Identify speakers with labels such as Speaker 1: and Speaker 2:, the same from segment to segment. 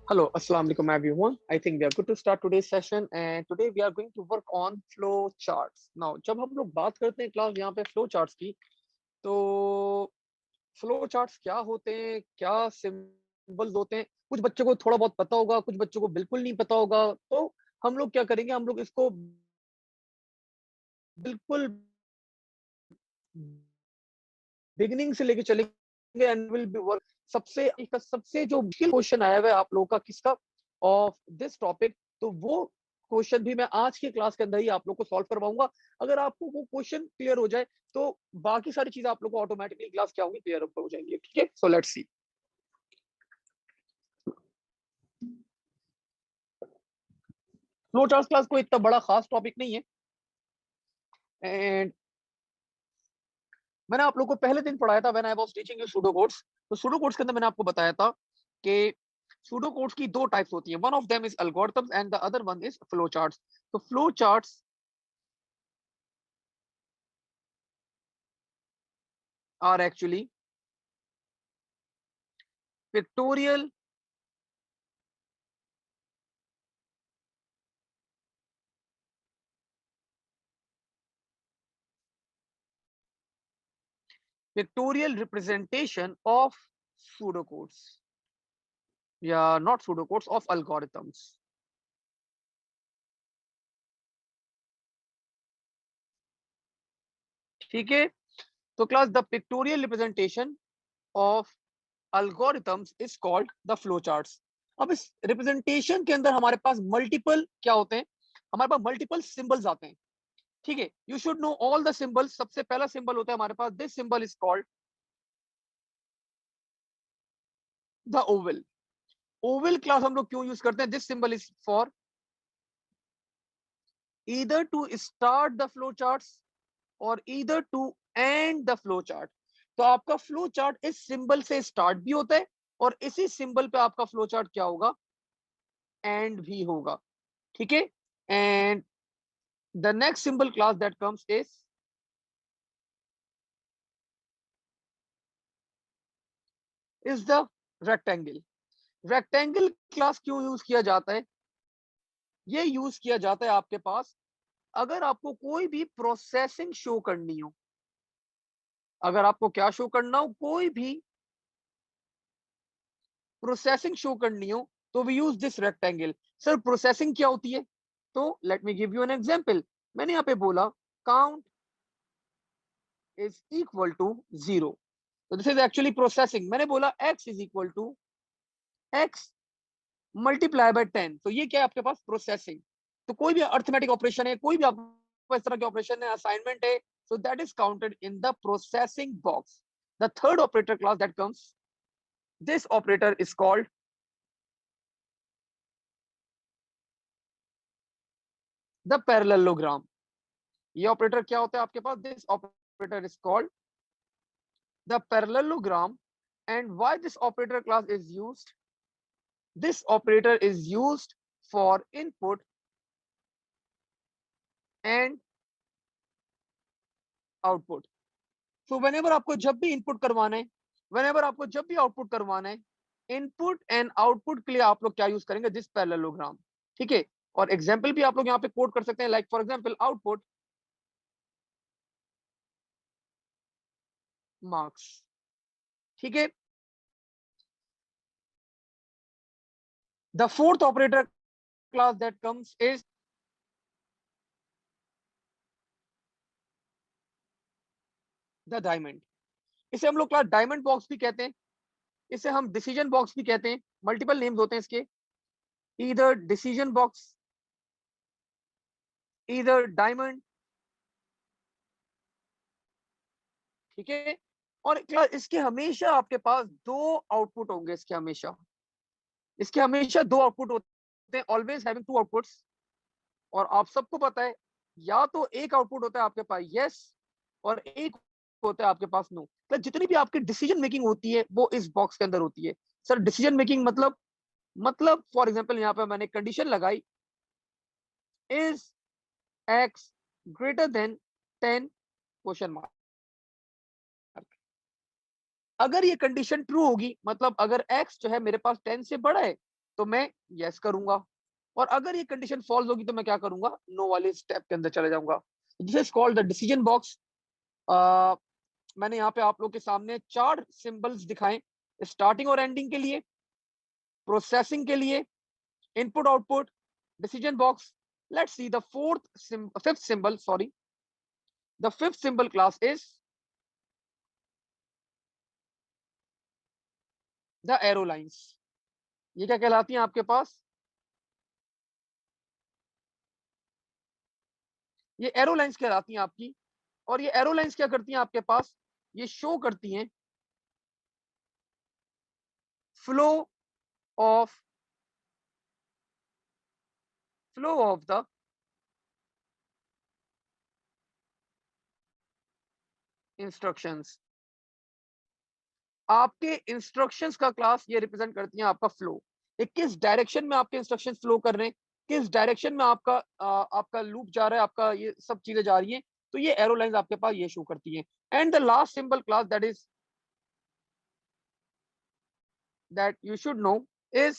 Speaker 1: Hello, Assalamu alaikum everyone. I think we are good to start today's session and today we are going to work on flow charts. Now, जब हम लोग बात करते हैं class यहाँ पे flow charts की, तो फ्लो चार्ट्स क्या होते हैं, क्या सिंबल्स होते हैं, कुछ बच्चों को थोड़ा बहुत पता होगा, कुछ बच्चों को बिल्कुल नहीं पता होगा। तो हम लोग क्या करेंगे, हम लोग इसको बिल्कुल बिगिनिंग से लेके चलेंगे एंड विल बी वर्क। सबसे जो मुश्किल क्वेश्चन आया हुआ है आप लोगों का किसका ऑफ दिस टॉपिक, तो वो क्वेश्चन भी मैं आज की क्लास के अंदर ही आप लोग को सॉल्व करवाऊंगा। अगर आपको वो क्वेश्चन क्लियर हो जाए तो बाकी सारी चीजें आप लोग को ऑटोमेटिकली क्लास क्या होंगी, क्लियर हो जाएंगी। ठीक है, so let's see. Flow chart class कोई इतना बड़ा खास टॉपिक नहीं है एंड मैंने आप लोग को पहले दिन पढ़ाया था when I was teaching you pseudo codes. तो सूडो कोड्स के अंदर मैंने आपको बताया था कि सूडो कोड्स की दो टाइप्स होती हैं, one of them is algorithms and the other one is flow charts. तो flow charts are actually pictorial representation of pseudo codes या not pseudo codes of algorithms. ठीक है, तो class the pictorial representation of algorithms is called the flowcharts। अब इस representation के अंदर हमारे पास मल्टीपल क्या होते हैं, हमारे पास मल्टीपल सिंबल्स आते हैं। ठीक है, you should know all the symbols. सबसे पहला सिंबल होता है हमारे पास, this symbol is called the oval. Oval class हम लोग क्यों यूज करते हैं, this symbol is for either to start the flow charts और either to end the flow chart. तो आपका फ्लो चार्ट इस सिंबल से स्टार्ट भी होता है और इसी सिंबल पे आपका फ्लो चार्ट क्या होगा, एंड भी होगा। ठीक है, and the next symbol class that comes is the rectangle। Rectangle class क्यों यूज किया जाता है, ये यूज किया जाता है आपके पास अगर आपको कोई भी प्रोसेसिंग शो करनी हो। अगर आपको क्या शो करना हो, कोई भी प्रोसेसिंग शो करनी हो, तो we use this rectangle. Sir processing क्या होती है, तो let me give you an example. मैंने यहाँ पे बोला काउंट इज इक्वल टू 0, तो दिस इज एक्चुअली प्रोसेसिंग। मैंने बोला x is equal to x multiply by 10, तो ये क्या है आपके पास, प्रोसेसिंग। तो कोई भी अर्थमेटिक ऑपरेशन है, कोई भी आपको इस तरह के ऑपरेशन है, असाइनमेंट है, so that is counted in the processing box। The third operator class that comes, this operator is called the parallelogram। ये ऑपरेटर क्या होता है आपके पास, this operator is called the parallelogram। And why this operator class is used, this operator is used for input and output। So whenever आपको जब भी input करवाना है, whenever आपको जब भी आउटपुट करवाना है, इनपुट एंड आउटपुट के लिए आप लोग क्या यूज करेंगे, दिस पैरेललोग्राम। ठीक है, और एग्जांपल भी आप लोग यहाँ पे कोड कर सकते हैं, like for example output marks. ठीक है, the fourth operator class that comes is the diamond. इसे हम लोग क्लास डायमंड बॉक्स भी कहते हैं, इसे हम डिसीजन बॉक्स भी कहते हैं, मल्टीपल नेम्स होते हैं इसके, इधर डिसीजन बॉक्स, इधर डायमंड। ठीक है, और क्लास इसके हमेशा आपके पास दो आउटपुट होंगे, इसके हमेशा दो आउटपुट होते हैं, ऑलवेज हैविंग टू आउटपुट्स। और आप सबको पता है, या तो एक आउटपुट होता है आपके पास यस और एक होता है आपके पास नो। तो जितनी भी आपकी डिसीजन मेकिंग होती है वो इस बॉक्स के अंदर होती है। सर डिसीजन मेकिंग मतलब फॉर एग्जांपल यहाँ पे मैंने कंडीशन लगाई, is x greater than 10 question mark. अगर ये कंडीशन ट्रू होगी, मतलब अगर एक्स जो है मेरे पास 10 से बड़ा है, तो मैं यस करूंगा, और अगर ये कंडीशन फॉल्स होगी तो मैं क्या करूंगा, नो वाले स्टेप के अंदर चले जाऊंगा। This is called the decision box. मैंने यहाँ पे आप लोग के सामने 4 सिंबल्स दिखाए, स्टार्टिंग और एंडिंग के लिए, प्रोसेसिंग के लिए, input output, decision box. Let's see the fifth symbol. Sorry, the fifth symbol class is the arrow lines. ये क्या कहलाती हैं आपके पास, ये एरो लाइंस कहलाती हैं आपकी। और ये एरो लाइंस क्या करती हैं आपके पास, ये शो करती हैं फ्लो ऑफ द इंस्ट्रक्शंस। आपके इंस्ट्रक्शंस का क्लास ये रिप्रेजेंट करती हैं आपका फ्लो, ये किस डायरेक्शन में आपके इंस्ट्रक्शन फ्लो कर रहे हैं, किस डायरेक्शन में आपका लूप जा रहा है, आपका ये सब चीजें जा रही हैं। तो ये एरो लाइंस आपके पास ये शो करती हैं। And the last symbol class that you should know is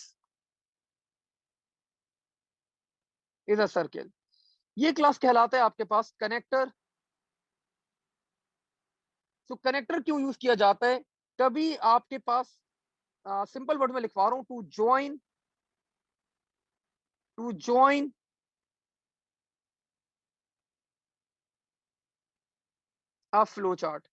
Speaker 1: a circle। ये क्लास कहलाता है आपके पास कनेक्टर। तो कनेक्टर क्यों यूज किया जाता है, कभी आपके पास सिंपल वर्ड में लिखवा रहा हूं, to join a flow chart.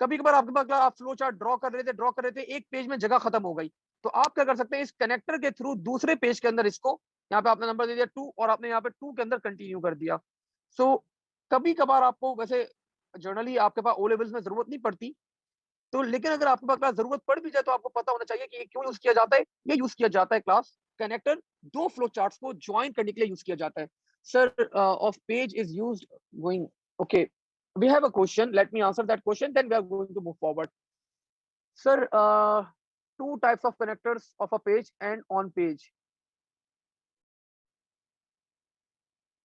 Speaker 1: कभी कभार आपके पास आप फ्लो चार्ट ड्रॉ कर रहे थे, एक पेज में जगह खत्म हो गई, तो आप क्या कर सकते हैं, इस कनेक्टर के थ्रू दूसरे पेज के अंदर इसको, यहाँ पे आपने नंबर दे दिया 2 और आपने यहाँ पे 2 के अंदर कंटिन्यू कर दिया। सो कभी कभार आपको वैसे जनरली आपके पास ओ लेवल्स में जरूरत नहीं पड़ती, तो लेकिन अगर आपके पास क्लास जरूरत पड़ भी जाए तो आपको पता होना चाहिए कि ये क्यों यूज किया जाता है। ये यूज किया जाता है क्लास कनेक्टर, दो फ्लो चार्ट्स को ज्वाइन करने के लिए यूज किया जाता है। Sir of page is used going, okay, we have a question, let me answer that question, then we are going to move forward. Sir, two types of connectors of a page and on page.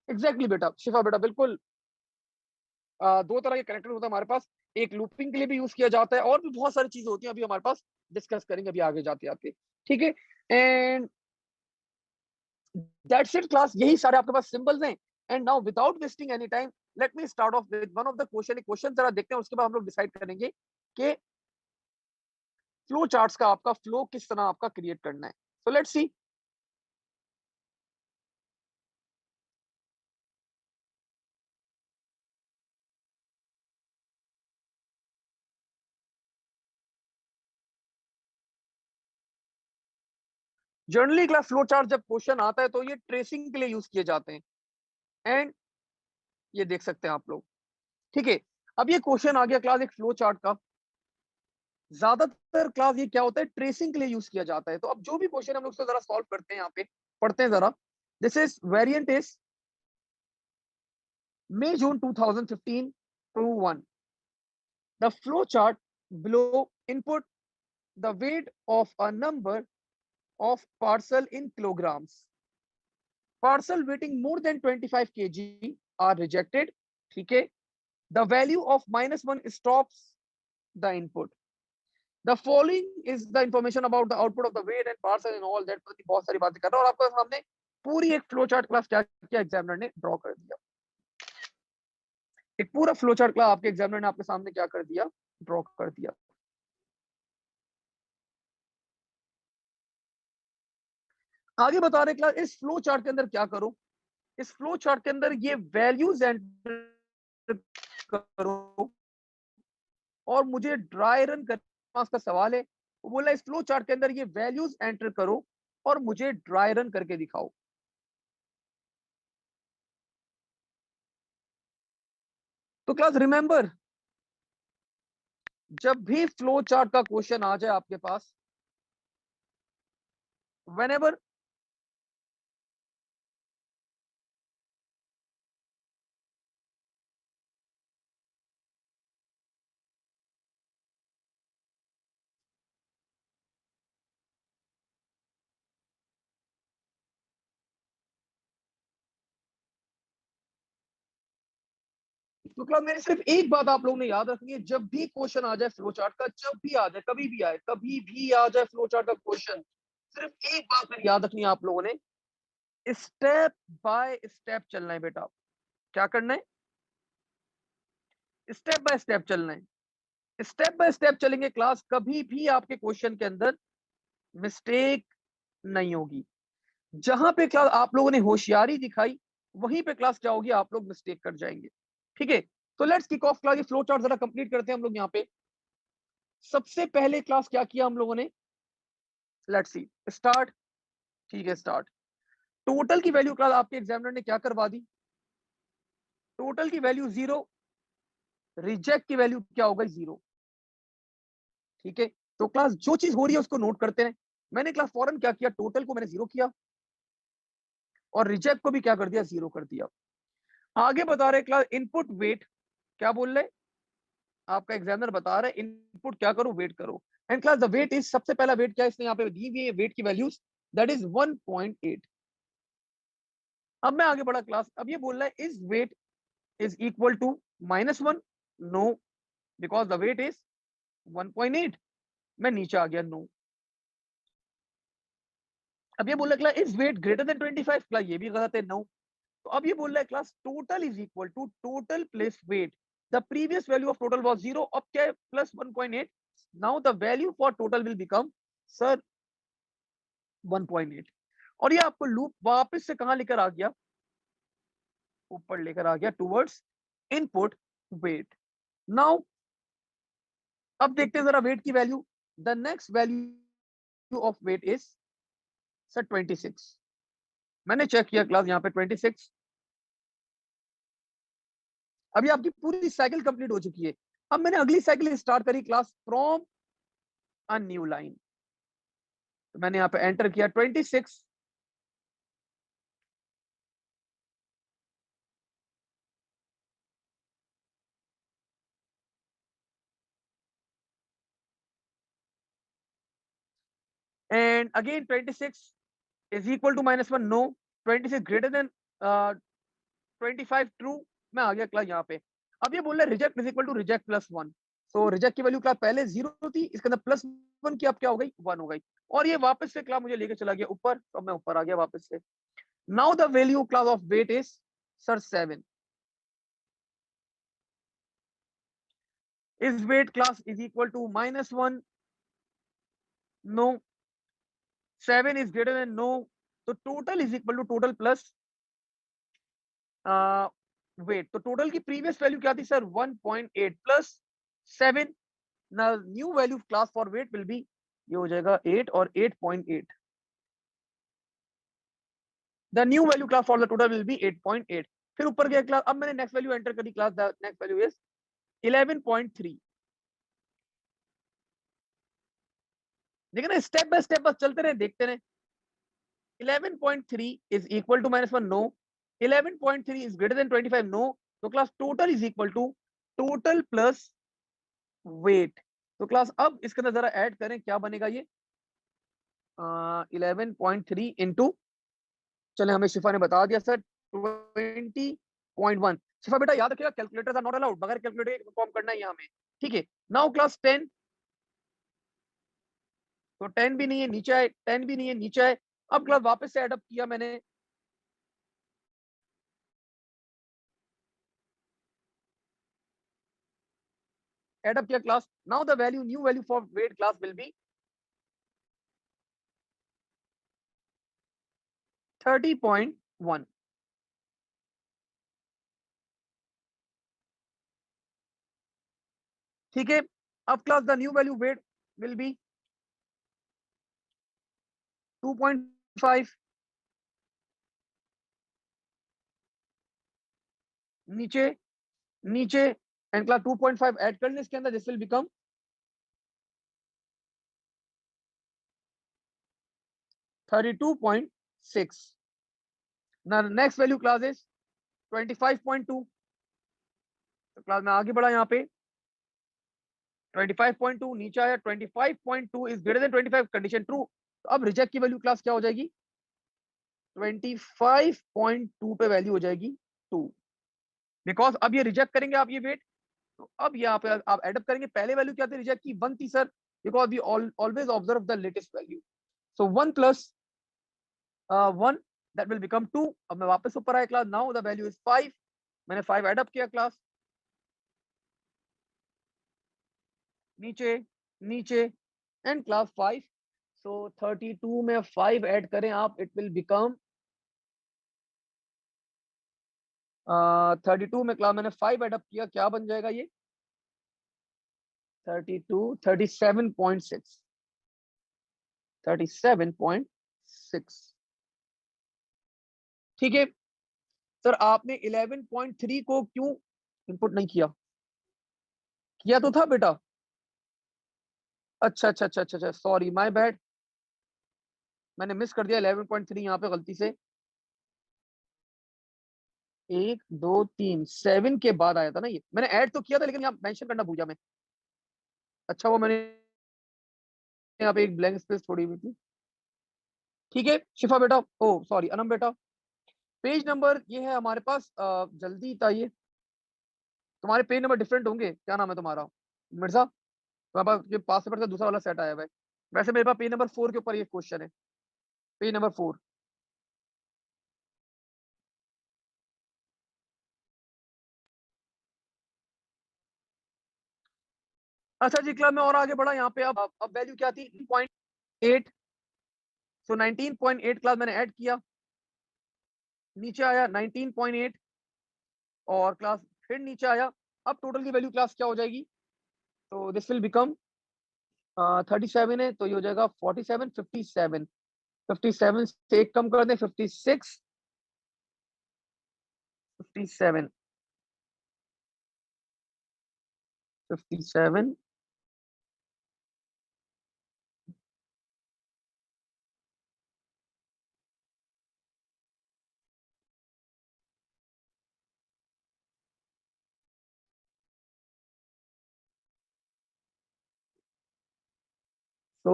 Speaker 1: Exactly बेटा, शिफा बेटा, बिल्कुल। दो तरह के connector होता है हमारे पास, एक लूपिंग के लिए भी यूज किया जाता है, और भी बहुत सारी चीजें होती हैं, अभी हमारे पास डिस्कस करेंगे अभी आगे जाते आते। ठीक है, एंड दैट्स इट क्लास, यही सारे आपके पास सिंबल्स हैं। And now without wasting any time, let me start of with one of the question जरा देखते हैं, उसके बाद हम लोग डिसाइड करेंगे कि फ्लो चार्ट्स का आपका फ्लो किस तरह आपका क्रिएट करना है। So let's see. Generally class flow chart जब क्वेश्चन आता है तो ये ट्रेसिंग के लिए यूज किए जाते हैं, एंड ये देख सकते हैं आप लोग। ठीक है, अब ये क्वेश्चन आ गया क्लास एक फ्लो चार्ट का। ज्यादातर क्लास ये क्या होता है, ट्रेसिंग के लिए यूज किया जाता है। तो अब जो भी क्वेश्चन हम लोग उसको जरा सॉल्व करते हैं, यहाँ पे पढ़ते हैं जरा। This is variant is May June 2015 to 1. The flow chart below input the weight of a number of parcel in kilograms. Parcel weighting more than 25 kg are rejected. ठीक है, the value of -1 stops the input. The following is the information about the output of the weight and parcel and all that। बहुत सारी बातें कर रहा हूँ, और आपको सामने पूरी एक फ्लो चार्ट क्लास क्या क्या एग्जामिनर ने ड्रॉ कर दिया। एक पूरा फ्लो चार्ट क्लास आपके एग्जामिनर ने आपके सामने क्या कर दिया, ड्रॉ कर दिया। आगे बता रहे क्लास इस फ्लो चार्ट के अंदर क्या करो, इस फ्लो चार्ट के अंदर ये वैल्यूज एंटर करो, और मुझे ड्राई रन करने का सवाल है। वो बोला इस फ्लो चार्ट के अंदर ये वैल्यूज एंटर करो और मुझे ड्राई रन करके दिखाओ। तो क्लास रिमेंबर, जब भी फ्लो चार्ट का क्वेश्चन आ जाए आपके पास, whenever तो क्लास मेरी सिर्फ एक बात आप लोगों ने याद रखनी है, जब भी क्वेश्चन आ जाए फ्लो चार्ट का, जब भी आ जाए, कभी भी आए, कभी भी आ जाए फ्लो चार्ट का क्वेश्चन, सिर्फ एक बात मेरी याद रखनी है आप लोगों ने, स्टेप बाय स्टेप चलना है बेटा। क्या करना है? स्टेप बाय स्टेप चलना है। स्टेप बाय स्टेप चलेंगे क्लास, कभी भी आपके क्वेश्चन के अंदर मिस्टेक नहीं होगी। जहां पे क्लास आप लोगों ने होशियारी दिखाई, वहीं पे क्लास क्या होगी, आप लोग मिस्टेक कर जाएंगे। ठीक है, तो लेट्स किक ऑफ क्लास। ये फ्लो चार्ट जरा कंप्लीट करते हैं हम लोग यहाँ पे। सबसे पहले क्लास क्या किया हम लोगों ने, लेट्स सी स्टार्ट। ठीक है, स्टार्ट। टोटल की वैल्यू क्लास आपके एग्जामिनर ने क्या करवा दी, टोटल की वैल्यू 0, रिजेक्ट की वैल्यू क्या होगा, 0। ठीक है, तो क्लास जो चीज हो रही है उसको नोट करते हैं। मैंने क्लास फौरन क्या किया, टोटल को मैंने 0 किया और रिजेक्ट को भी क्या कर दिया, 0 कर दिया। आगे बता रहे क्लास इनपुट वेट, क्या बोल रहे, आपका एग्जामिनर बता रहा है इनपुट क्या करो, वेट करो। And class the weight is, सबसे पहला वेट क्या है, इसने यहाँ पे दी हुई है वेट की वैल्यूज, दैट इज 1.8। अब मैं आगे बढ़ा क्लास, अब ये बोल रहा है is weight is equal to -1, no, because the weight is 1.8। मैं नीचे आ गया, नो। अब ये बोल रहा है class is weight greater than 25, class ये भी गलत है, नो। तो अब ये बोल रहा है class total is equal to total plus weight, the previous value of total was 0, अब क्या है, plus 1.8। Now the value for total will become sir 1.8। और ये आपको लूप वापस से कहां लेकर आ गया, ऊपर लेकर आ गया, टुवर्ड्स इनपुट वेट। नाउ अब देखते हैं जरा वेट की value. The next value of weight is sir 26। मैंने चेक किया क्लास यहाँ पे 26। अभी आपकी पूरी साइकिल कंप्लीट हो चुकी है। अब मैंने अगली साइकिल स्टार्ट करी class from a new line. तो मैंने यहाँ पे एंटर किया 26। And again 26 is equal to -1, no. 26 greater than 25, true. मैं आ गया क्लास यहाँ पे। अब ये बोल रहा है reject is equal to reject +1। तो रिजेक्ट की वैल्यू क्लास पहले 0 थी, इसके अंदर +1 की अब क्या हो गई, 1 हो गई। और ये वापस से क्लास मुझे लेके चला गया ऊपर, तो मैं ऊपर आ गया वापस से। Now the value class of weight is sir 7। Is weight class is equal to -1, no. 7 is greater than, no. तो total is equal to total plus weight. तो टोटल की प्रीवियस वैल्यू क्या थी sir, 1.8 plus 7। New value class for weight will be, ये हो जाएगा 8 और 8.8। The new value class for the total will be 8.8। फिर ऊपर गया क्लास, अब मैंने नेक्स्ट वैल्यू एंटर करी class, the next value is 11.3। देखिए ना, स्टेप बाय स्टेप बस चलते रहे, देखते रहे। 11.3 is equal to -1, no. 11.3 is greater than 25, no. तो class total is equal to total plus weight. तो क्लास अब इसके अंदर जरा ऐड करें, क्या बनेगा ये, 11.3 इंटू, चले हमें शिफा ने बता दिया सर 20.1। शिफा बेटा याद रखिएगा, कैलकुलेटर आर नॉट अलाउड, बगैर कैलकुलेटर फॉर्म करना है यहाँ में। ठीक है, नाउ क्लास 10। तो 10 भी नहीं है, नीचे है, 10 भी नहीं है, नीचे है। अब क्लास वापस से एडअप किया मैंने, एडअप किया class. Now the value, new value for weight class will be 30.1। ठीक है, अब class the new value weight will B 2.5। नीचे, नीचे, एंड क्लास 2.5 ऐड करने इसके अंदर, this will become 32.6। Next value class is 25.2। तो क्लास में आगे बढ़ा यहाँ पे 25.2, नीचे आया 25.2 is greater than 25, condition true. तो अब रिजेक्ट की वैल्यू क्लास क्या हो जाएगी, 25.2 पे वैल्यू हो जाएगी 2। बिकॉज अब ये रिजेक्ट करेंगे आप ये वेट, तो अब यहाँ पे आप एडअप करेंगे। पहले वैल्यू क्या थी रिजेक्ट की, 1 थी sir, because we always observe the latest value. So 1 plus 1 that will become 2। अब मैं वापस ऊपर आया class, now the value is 5। मैंने 5 एडअप किया क्लास, नीचे नीचे एंड क्लास 5। सो 32 में 5 ऐड करें आप, इट विल बिकम 32 में क्लास मैंने 5 एडअप किया, क्या बन जाएगा ये 32 37.6, 37.6। ठीक है सर, आपने 11.3 को क्यों इनपुट नहीं किया? किया तो था बेटा। अच्छा अच्छा अच्छा अच्छा अच्छा, सॉरी माय बैड, मैंने मिस कर दिया 11.3 यहाँ पे गलती से। 1 2 3 7 के बाद आया था ना ये, मैंने ऐड तो किया था लेकिन यहाँ मेंशन करना भूला मैं। अच्छा वो मैंने यहाँ पे एक ब्लैंक स्पेस छोड़ी हुई थी। ठीक है शिफा बेटा, ओ सॉरी अनम बेटा, पेज नंबर ये है हमारे पास, जल्दी बताइए। तुम्हारे पेज नंबर डिफरेंट होंगे, क्या नाम है तुम्हारा मिर्जा? तुम्हारे पास ये पास पेपर से दूसरा वाला सेट आया हुआ है। वैसे मेरे पास पेज नंबर 4 के ऊपर ये क्वेश्चन है, पेज नंबर 4। अच्छा जी क्लब में और आगे बढ़ा, यहाँ पे अब वैल्यू क्या थी 8। सो 19.8 क्लास मैंने ऐड किया, नीचे आया 19.8 और क्लास फिर नीचे आया। अब टोटल की वैल्यू क्लास क्या हो जाएगी, तो दिस विल बिकम 37 है तो ये हो जाएगा 47 57। 57 से एक कम कर दें, 56 57 57। तो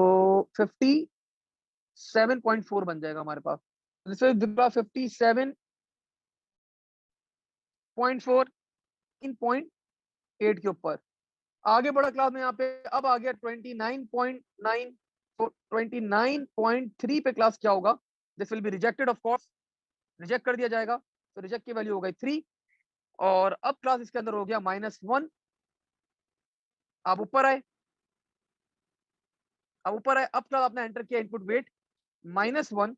Speaker 1: 57.4 बन जाएगा हमारे पास। दिस इज 57.4 इन.8 के ऊपर। आगे बढ़ा क्लास में यहाँ पे, अब आ गया 29.9। तो 29.3 पे क्लास क्या होगा, this will be rejected of course, reject कर दिया जाएगा। तो रिजेक्ट की वैल्यू हो गई 3। और अब क्लास इसके अंदर हो गया -1। आप ऊपर आए, अब ऊपर आए, अब क्लास आपने एंटर किया इनपुट वेट -1।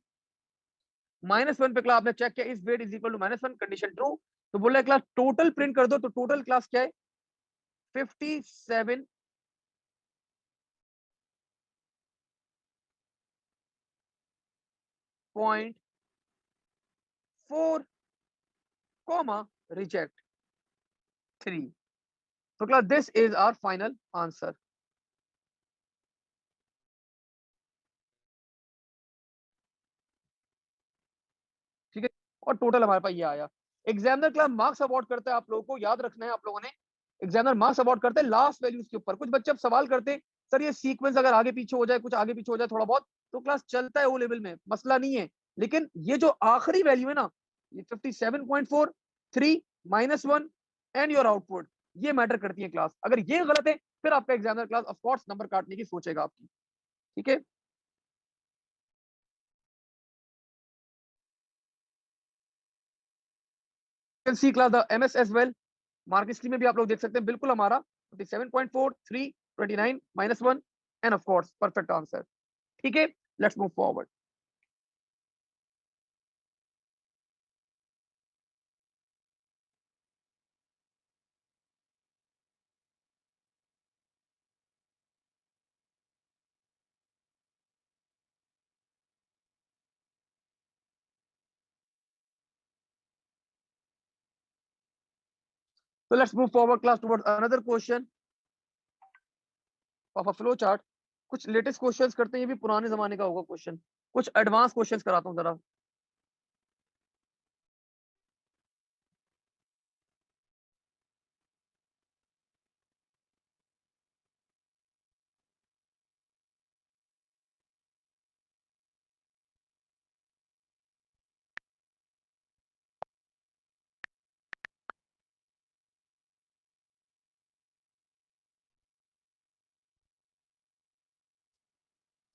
Speaker 1: -1 पे क्लास आपने चेक किया is weight is equal to -1, condition true. तो बोला है क्लास टोटल प्रिंट कर दो, तो टोटल क्लास क्या है 57.4 कॉमा रिजेक्ट 3। तो class this is our final answer. ठीक है, और टोटल हमारे पास ये आया। एग्जामिनर क्लास मार्क्स अवार्ड करता है, आप लोगों को याद रखना है, आप लोगों ने एग्जामिनर मार्क्स अवार्ड करते हैं लास्ट वैल्यूज के ऊपर। कुछ बच्चे अब सवाल करते हैं सर ये सीक्वेंस अगर आगे पीछे हो जाए, कुछ आगे पीछे हो जाए थोड़ा बहुत, तो क्लास चलता है वो लेवल में, मसला नहीं है। लेकिन ये जो आखिरी वैल्यू है ना, ये 57.4 3 -1 एंड योर आउटपुट, ये मैटर करती है क्लास। अगर ये गलत है फिर आपका एग्जामिनर क्लास ऑफकोर्स नंबर काटने की सोचेगा आपकी। ठीक है, can see class the MS as well, mark scheme में भी आप लोग देख सकते हैं, बिल्कुल हमारा 57.4 3 29 -1 end of course perfect answer. ठीक है, let's move forward. So let's move forward class towards another question of a flow chart। कुछ लेटेस्ट क्वेश्चंस करते हैं, ये भी पुराने जमाने का होगा क्वेश्चन, कुछ एडवांस क्वेश्चंस कराता हूँ जरा।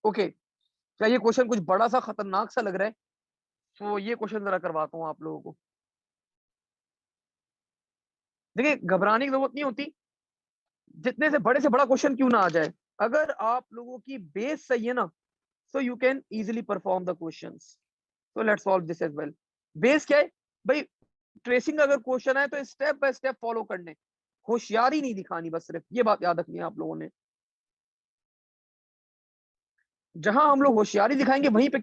Speaker 1: ओके, क्या ये क्वेश्चन कुछ बड़ा सा खतरनाक सा लग रहा है? तो ये क्वेश्चन जरा करवाता हूँ आप लोगों को। देखिए, घबराने की जरूरत नहीं होती, जितने से बड़ा क्वेश्चन क्यों ना आ जाए, अगर आप लोगों की बेस सही है ना, so you can easily perform the questions. So let's solve this as well. Base क्या है भाई? ट्रेसिंग अगर क्वेश्चन है तो स्टेप बाय स्टेप फॉलो करने, होशियारी नहीं दिखानी, बस सिर्फ ये बात याद रखनी है आप लोगों ने। जहां हम लोग होशियारी दिखाएंगे वहीं पे।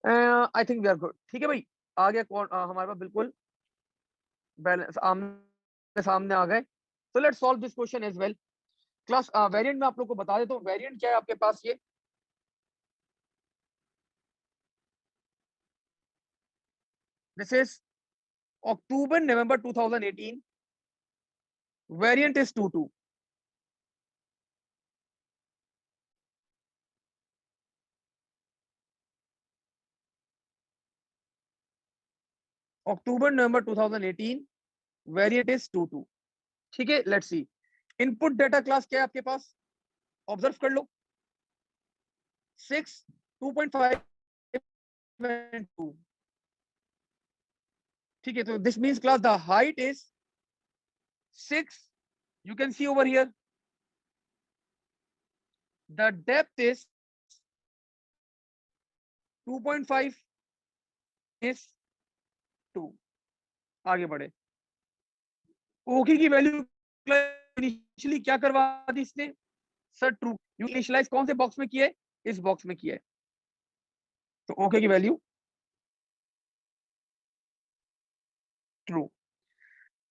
Speaker 1: I think we are good. ठीक है भाई, आ गया कौन हमारे पास बिल्कुल बैलेंस, आमने सामने आ गए। तो let's solve this question as well. Class variant में आप लोग को बता देता हूँ, वेरिएंट क्या है आपके पास। ये this is October November 2018, variant is 22। October November 2018, variant is 22। ठीक है, let's see. Input data class क्या है आपके पास, ऑब्जर्व कर लो। 6, 2.5 and 2। ठीक है, तो this means class the height is 6, you can see over here, the depth is 2.5 is 2। आगे बढ़े, ओके की वैल्यू इनिशियली क्या करवा दी इसने सर, ट्रू। यू इनिशियलाइज कौन से बॉक्स में किया है? इस बॉक्स में किया है, तो ओके की वैल्यू ट्रू।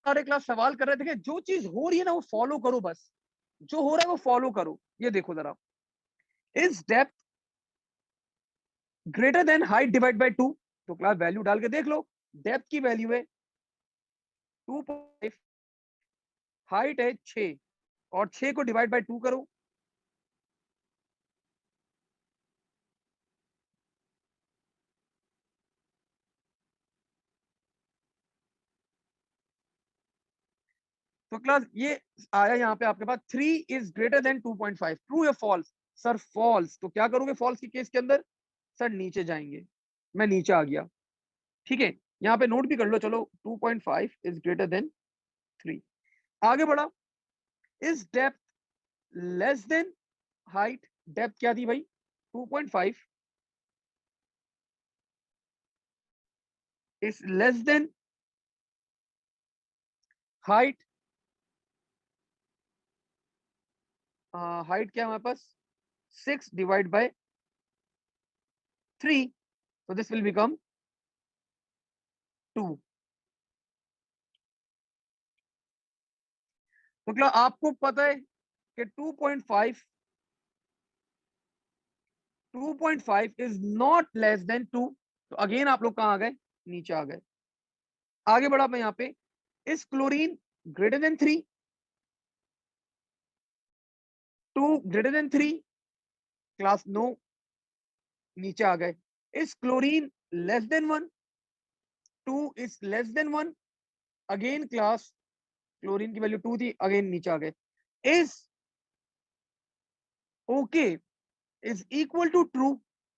Speaker 1: सारे क्लास सवाल कर रहे थे कि जो चीज हो रही है ना वो फॉलो करो, बस जो हो रहा है वो फॉलो करो। ये देखो जरा, is depth greater than height divide by 2, तो क्लास वैल्यू डाल के देख लो। डेप्थ की वैल्यू है 2.5, हाइट है 6, और 6 को डिवाइड बाय 2 करो। तो क्लास ये आया यहाँ पे आपके पास 3 इज ग्रेटर देन 2.5, ट्रू या फॉल्स? Sir false. तो क्या करोगे फॉल्स के केस के अंदर? सर नीचे जाएंगे, मैं नीचे आ गया। ठीक है, यहाँ पे नोट भी कर लो, चलो 2.5 इज ग्रेटर देन 3। आगे बढ़ा, is depth less than height. Depth क्या थी भाई? 2.5 is less then height. Height क्या है हमारे पास? 6 divide by 3, so this will become 2। तो क्या आपको पता है कि 2.5 इज नॉट लेस देन 2? तो अगेन आप लोग कहां आ गए? नीचे आ गए। आगे बढ़ा मैं यहाँ पे, is chlorine greater than 3? 2 greater than 3? Class no, नीचे आ गए। Is chlorine less than 1? 2 is less than 1। Again class, chlorine की वैल्यू 2 थी, अगेन नीचे आ गए। Is okay is equal to true?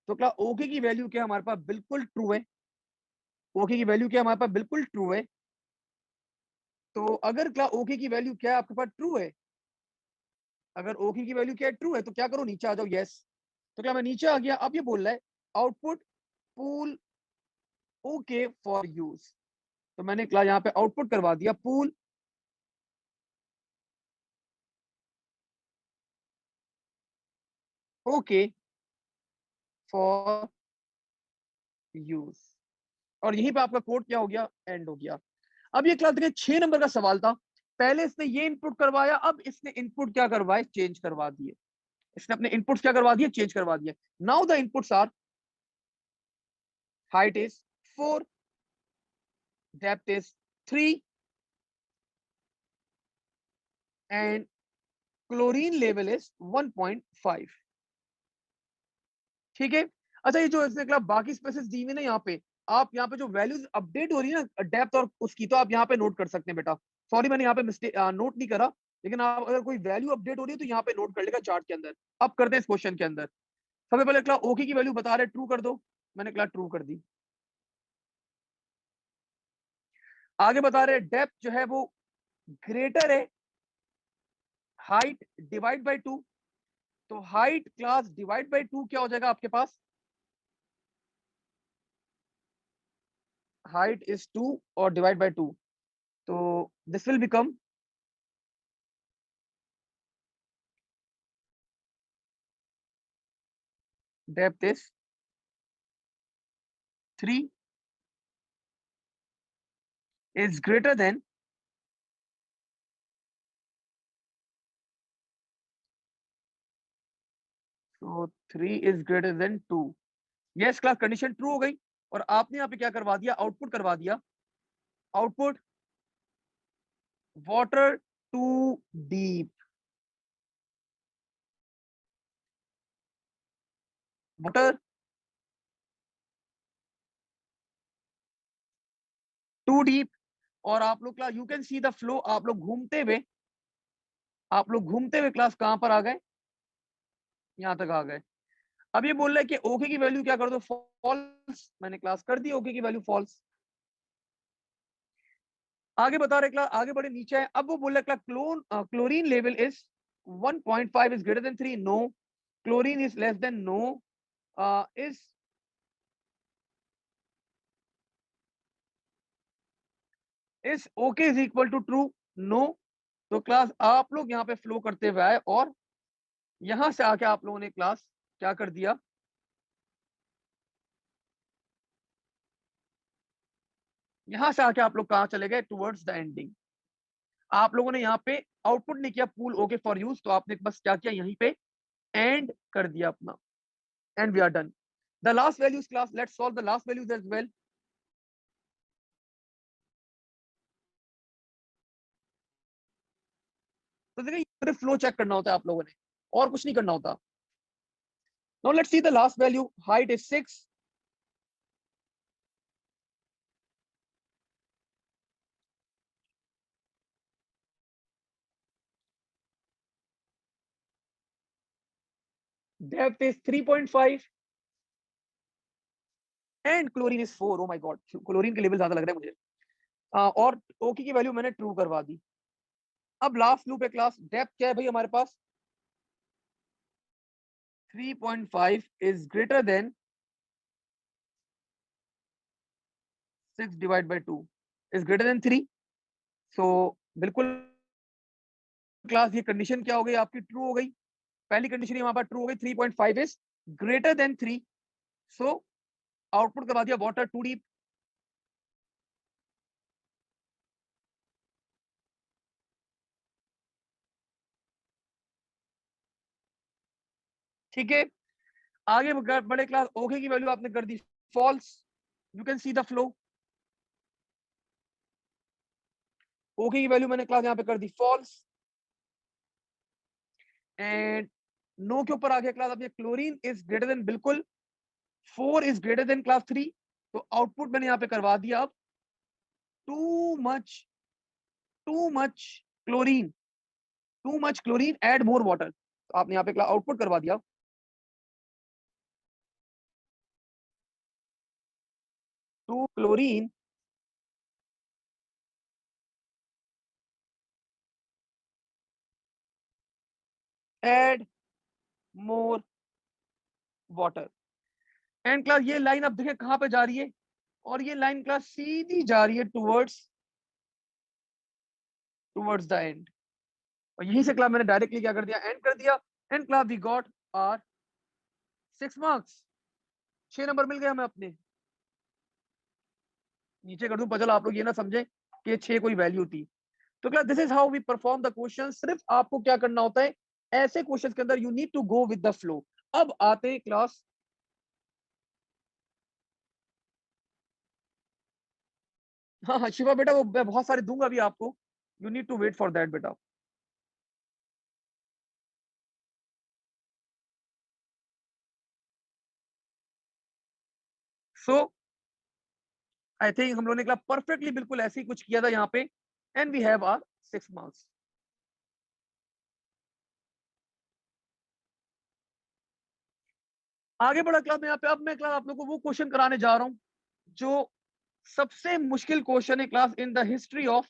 Speaker 1: तो क्या ओके की वैल्यू क्या हमारे पास बिल्कुल ट्रू है? ओके की वैल्यू क्या हमारे पास बिल्कुल ट्रू है। तो अगर क्या ओके की वैल्यू क्या है आपके पास ट्रू है, अगर ओके की वैल्यू क्या है ट्रू है, तो क्या करो नीचे आ जाओ। यस, तो क्या मैं नीचे आ गया? अब ये बोल रहा है output pool okay for use, तो मैंने क्लास यहाँ पे आउटपुट करवा दिया पूल ओके फॉर यूज। और यहीं पे आपका कोड क्या हो गया, एंड हो गया। अब ये क्लास देखिए 6 नंबर का सवाल था, पहले इसने ये इनपुट करवाया, अब इसने इनपुट क्या करवाए, चेंज करवा दिए। इसने अपने इनपुट्स क्या करवा दिए, चेंज करवा दिए। Now the inputs are height is 4, depth is 3 and chlorine level is 1.5। ठीक है। अच्छा ये जो इसने क्लास बाकी स्पेसिस दी हुई ना, यहाँ पे आप यहाँ पे जो वैल्यूज अपडेट हो रही है ना डेप्थ और उसकी, तो आप यहाँ पे नोट कर सकते हैं बेटा। सॉरी मैंने यहाँ पे मिस्टेक नोट नहीं करा, लेकिन आप अगर कोई वैल्यू अपडेट हो रही है तो यहाँ पे नोट कर लेगा चार्ट के अंदर। अब करते हैं इस क्वेश्चन के अंदर। सबसे पहले क्लास ओके की वैल्यू बता रहे ट्रू कर दो, मैंने क्लास ट्रू कर दी। आगे बता रहे डेप्थ जो है वो ग्रेटर है हाइट डिवाइड बाई 2, तो हाइट क्लास डिवाइड बाई 2 क्या हो जाएगा आपके पास, हाइट इज 2 और डिवाइड बाई 2, तो this will become depth is 3 is greater than, so 3 is greater than 2। Yes class condition true हो गई, और आपने यहाँ पे क्या करवा दिया, आउटपुट करवा दिया। Output water too deep, water too deep. और आप लोग class you can see the flow, आप लोग घूमते हुए, आप लोग घूमते हुए क्लास कहां पर आ गए, यहां तक आ गए। अब ये बोल रहा है कि ओके की वैल्यू क्या कर दो, फॉल्स, मैंने क्लास कर दी ओके की वैल्यू फॉल्स। आगे बता रहे क्लास, आगे बड़े नीचे है, अब वो बोल रहा है class chlorine level is 1.5 is greater than 3, no. Chlorine is less than, no. Is okay is equal to true, no. तो क्लास आप लोग यहाँ पे फ्लो करते हुए आए, और यहां से आके आप लोगों ने क्लास क्या कर दिया, यहां से आके आप लोग कहाँ चले गए, टुवर्ड्स द एंडिंग। आप लोगों ने यहाँ पे आउटपुट नहीं किया पूल ओके फॉर यूज, तो आपने बस क्या किया, यहीं पे एंड कर दिया अपना, and we are done. The last values class, let's solve the last values as well. तो देखिए फ्लो चेक करना होता है आप लोगों ने, और कुछ नहीं करना होता। Now let's see the last value, height is 6, depth is 3.5 and chlorine is 4। Oh my God, chlorine के लेवल ज्यादा लग रहा है मुझे। और ओके की वैल्यू मैंने ट्रू करवा दी। अब लास्ट लूप है क्लास, डेप्थ क्या है भाई हमारे पास, 3.5 is greater then 6 divide by 2 is greater than 3। सो बिल्कुल क्लास ये कंडीशन क्या हो गई आपकी, ट्रू हो गई। पहली कंडीशन हमारे पास ट्रू हो गई, 3.5 is greater than 3। So output करवा दिया वाटर टू डीप। ठीक है। आगे बड़े क्लास, ओके की वैल्यू आपने कर दी false, you can see the flow. Okay की वैल्यू मैंने क्लास यहाँ पे कर दी फॉल्स, एंड नो के ऊपर आ गया क्लास, अब ये क्लोरीन इज ग्रेटर देन, बिल्कुल 4 इज ग्रेटर देन क्लास 3। तो आउटपुट मैंने यहाँ पे करवा दिया अब, too much, too much chlorine, too much chlorine add more water. तो आपने यहाँ पे आउटपुट करवा दिया, too chlorine add more water. And class ये लाइन अब देखिए कहां पे जा रही है, और ये लाइन क्लास सीधी जा रही है टुवर्ड्स, टुवर्ड्स द एंड। और यहीं से क्लास मैंने डायरेक्टली क्या कर दिया, एंड कर दिया। End class we got are 6 marks, 6 नंबर मिल गए हमें अपने। नीचे कर दूं पजल, आप लोग ये ना समझे कि 6 कोई वैल्यू थी। तो class this is how we perform the question. सिर्फ आपको क्या करना होता है, ऐसे क्वेश्चंस के अंदर you need to go with the flow. अब आते हैं क्लास, हाँ हाँ शिवा बेटा, वो मैं बहुत सारे दूंगा अभी आपको, you need to wait for that बेटा। सो आई थिंक हम लोगों ने क्लास परफेक्टली बिल्कुल ऐसे ही कुछ किया था यहाँ पे, and we have our 6 marks. आगे बढ़ा क्लास में यहाँ पे, अब मैं क्लास आप लोगों को वो क्वेश्चन कराने जा रहा हूँ जो सबसे मुश्किल क्वेश्चन है class in the history of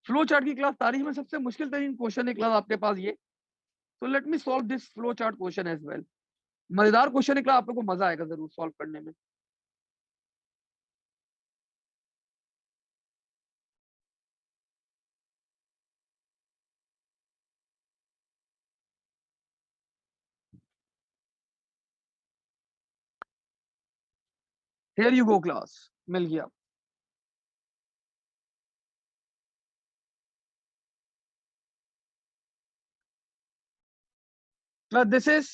Speaker 1: flow chart की। क्लास तारीख में सबसे मुश्किल तरीन क्वेश्चन है क्लास आपके पास ये। तो let me solve this flow chart question as well. मजेदार क्वेश्चन है क्लास, आप लोगों को मजा आएगा जरूर सॉल्व करने में। हियर यू गो क्लास, मिल गया class. This is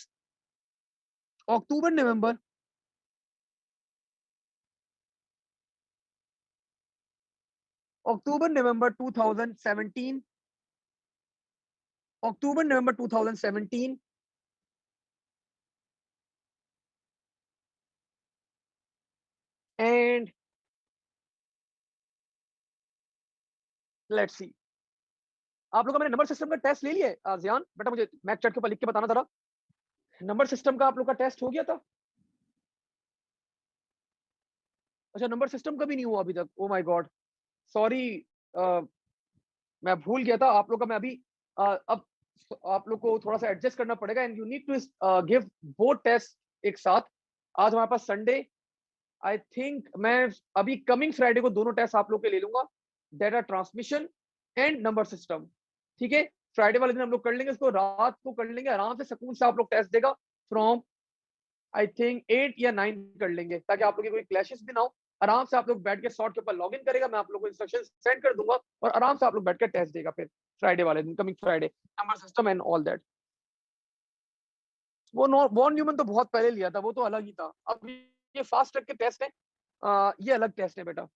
Speaker 1: October November, October November 2017, October November 2017 and let's see. आप लोगों का मैंने नंबर सिस्टम का टेस्ट ले लिया है जियान बेटा, मुझे मैक चैट के ऊपर लिख के बताना जरा, नंबर सिस्टम का आप लोग का टेस्ट हो गया था? अच्छा नंबर सिस्टम का भी नहीं हुआ अभी तक, ओ माय गॉड, सॉरी, मैं भूल गया था आप लोग का। मैं अभी अब आप लोग को थोड़ा सा एडजस्ट करना पड़ेगा, and you need to give both test एक साथ। आज हमारे पास संडे, आई थिंक मैं अभी कमिंग फ्राइडे को दोनों टेस्ट आप लोग के ले लूंगा, data transmission and number system. ठीक है, फ्राइडे वाले दिन हम लोग कर लेंगे इसको, रात को कर लेंगे आराम से सुकून से, आप लोग टेस्ट देगा फ्रॉम आई थिंक 8 या 9 कर लेंगे, ताकि आप लोग के कोई क्लैशेस भी ना हो। आराम से आप लोग बैठ के शॉर्ट के ऊपर लॉग इन करेगा, मैं आप लोग को इंस्ट्रक्शन सेंड कर दूंगा, और आराम से आप लोग बैठ के टेस्ट देगा फिर फ्राइडे वाले दिन, coming Friday, number system and all that. वो वॉन न्यूमन तो बहुत पहले लिया था, वो तो अलग ही था। अब ये फास्ट ट्रैक के टेस्ट है, ये अलग टेस्ट है बेटा।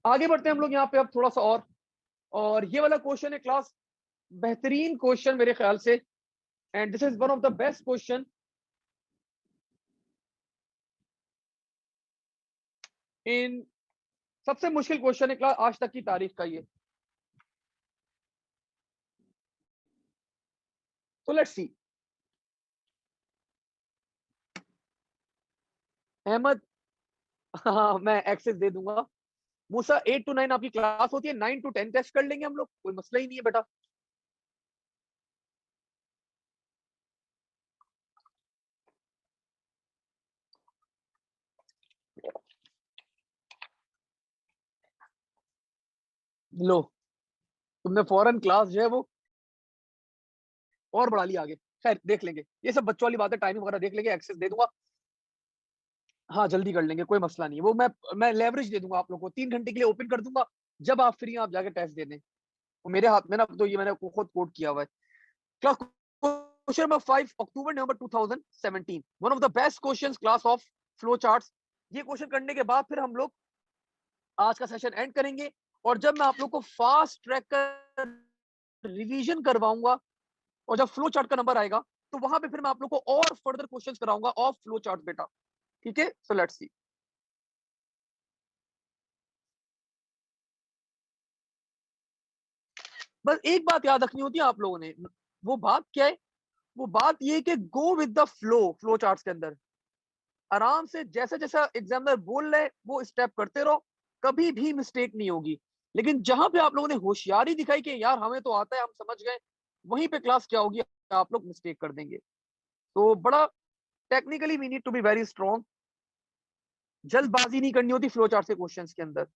Speaker 1: आगे बढ़ते हैं हम लोग यहाँ पे अब थोड़ा सा और ये वाला क्वेश्चन है क्लास, बेहतरीन क्वेश्चन मेरे ख्याल से, and this is one of the best question in, सबसे मुश्किल क्वेश्चन है क्लास आज तक की तारीख का ये। तो लेट्स सी। अहमद, हाँ मैं एक्सेस दे दूंगा। मूसा 8 to 9 आपकी क्लास होती है, 9 to 10 टेस्ट कर लेंगे हम लोग, कोई मसला ही नहीं है बेटा। लो, तुमने फौरन क्लास जो है वो और बढ़ा लिया आगे। खैर देख लेंगे, ये सब बच्चों वाली बात है, टाइमिंग वगैरह देख लेंगे, एक्सेस दे दूंगा। हाँ जल्दी कर लेंगे, कोई मसला नहीं है, वो मैं लेवरेज दे दूंगा आप लोग को, 3 घंटे के लिए ओपन कर दूंगा, जब आप फ्री हैं आप जाके टेस्ट दे दें। वो मेरे हाथ में ना, तो ये मैंने खुद कोड किया हुआ है। Class question number 5, October November 2017, one of the best questions class of flow charts. ये क्वेश्चन करने के बाद फिर हम लोग आज का सेशन एंड करेंगे, और जब मैं आप लोग को फास्ट ट्रैक का रिवीजन करवाऊंगा, और जब फ्लो चार्ट का नंबर आएगा, तो वहां पे फिर मैं आप लोग को और फर्दर क्वेश्चंस कराऊंगा ऑफ फ्लो चार्ट बेटा। ठीक है, सो लेट्स सी। बस एक बात याद रखनी होती है आप लोगों ने, वो बात क्या है, वो बात ये है कि गो विद द फ्लो चार्ट्स के अंदर आराम से, जैसा जैसा एग्जामिनर बोल रहे वो स्टेप करते रहो, कभी भी मिस्टेक नहीं होगी। लेकिन जहां पे आप लोगों ने होशियारी दिखाई कि यार हमें तो आता है, हम समझ गए, वहीं पे क्लास क्या होगी, आप लोग मिस्टेक कर देंगे। तो बड़ा technically we need to be very strong, जल्दबाजी नहीं करनी होती फ्लो चार्ट से क्वेश्चंस के अंदर।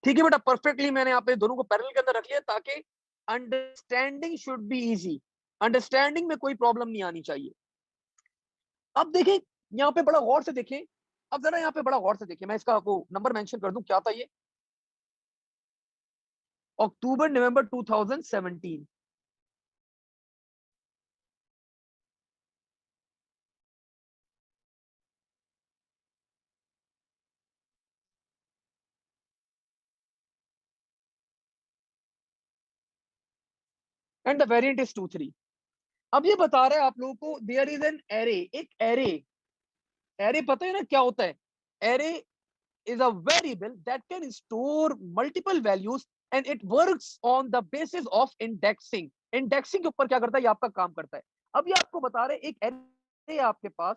Speaker 1: ठीक है बेटा, परफेक्टली मैंने यहाँ पे दोनों को पैरेलल के अंदर रख लिया ताकि understanding should be easy, understanding में कोई प्रॉब्लम नहीं आनी चाहिए। अब देखें यहाँ पे बड़ा गौर से देखें, अब जरा यहाँ पे बड़ा गौर से देखें, मैं इसका वो नंबर मेंशन कर दूं, क्या था ये, अक्टूबर November 2017। And the variant is 2 3। अब ये बता रहा है आप लोगों को देयर इज एन एरे, एक एरे, एरे पता है ना क्या होता है, array is a variable that can store multiple values and it works on the basis of indexing। indexing के ऊपर क्या करता है, ये आपका काम करता है। अब ये आपको बता रहे एक एरे आपके पास,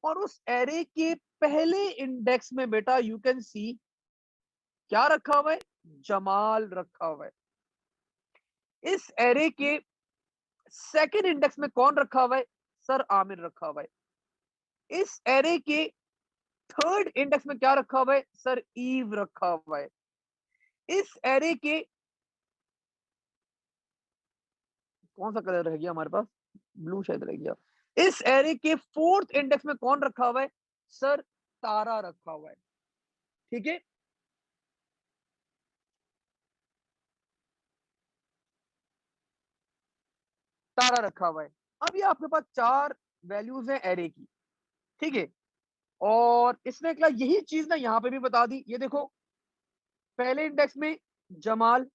Speaker 1: और उस एरे के पहले इंडेक्स में बेटा यू कैन सी क्या रखा हुआ है, जमाल रखा हुआ है। इस एरे के सेकंड इंडेक्स में कौन रखा हुआ है, सर आमिर रखा हुआ है। इस एरे के थर्ड इंडेक्स में क्या रखा हुआ है, सर ईव रखा हुआ है। इस एरे के कौन सा कलर रह गया हमारे पास, ब्लू शायद रह गया। इस एरे के फोर्थ इंडेक्स में कौन रखा हुआ है, सर तारा रखा हुआ है। ठीक है, तारा रखा हुआ है। अब ये आपके पास चार वैल्यूज हैं एरे की, ठीक है। और इसने क्या यही चीज ना यहाँ पे भी बता दी, ये देखो पहले इंडेक्स में जमाल,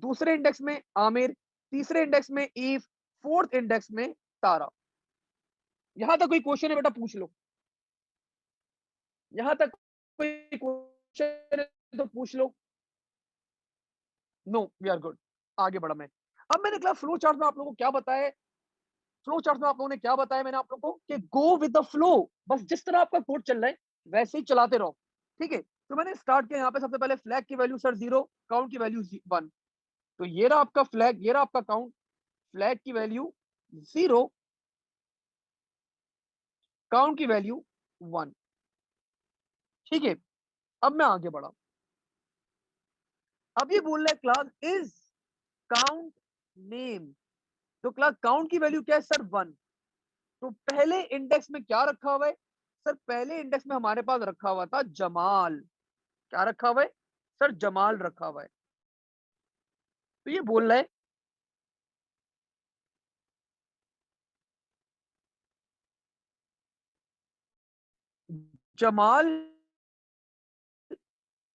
Speaker 1: दूसरे इंडेक्स में आमिर, तीसरे इंडेक्स में ईव, फोर्थ इंडेक्स में तारा। यहां तक कोई क्वेश्चन है बेटा पूछ लो, यहां तक कोई क्वेश्चन है तो पूछ लो। नो वी आर गुड, आगे बढ़ा मैं। अब मैंने क्लास फ्लो चार्ट में आप लोगों को क्या बताया, फ्लो चार्ट में आप लोगों ने क्या बताया मैंने आप लोगों को कि गो विद द फ्लो, बस जिस तरह आपका कोड चल रहा है वैसे ही चलाते रहो। ठीक है, तो मैंने स्टार्ट किया यहाँ पे सबसे पहले फ्लैग की वैल्यू सर 0, काउंट की वैल्यू 1। तो ये रहा आपका फ्लैग, ये रहा आपका काउंट, फ्लैग की वैल्यू 0, काउंट की वैल्यू 1। ठीक है, अब मैं आगे बढ़ा। अब ये बोल रहा है क्लास इज काउंट नेम, तो क्लास काउंट की वैल्यू क्या है सर 1। तो पहले इंडेक्स में क्या रखा हुआ है, सर पहले इंडेक्स में हमारे पास रखा हुआ था जमाल। क्या रखा हुआ है, सर जमाल रखा हुआ है। तो ये बोल रहा है Jamal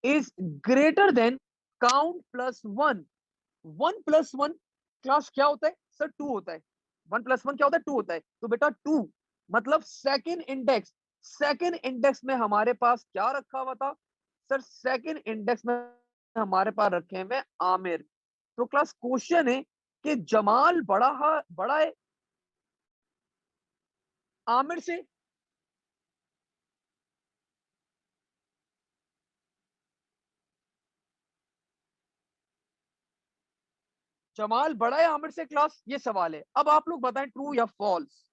Speaker 1: is greater then count plus 1। 1 + 1 class क्या होता है, सर 2 होता है। 1 + 1 क्या होता है, 2 होता है। तो बेटा 2 मतलब सेकंड इंडेक्स, सेकंड इंडेक्स में हमारे पास क्या रखा हुआ था, सर सेकंड इंडेक्स में हमारे पास रखे हुए आमिर। तो क्लास क्वेश्चन है कि जमाल बड़ा है आमिर से। जमाल बड़ा है आमिर से क्लास, ये सवाल है। अब आप लोग बताएं ट्रू या फॉल्स,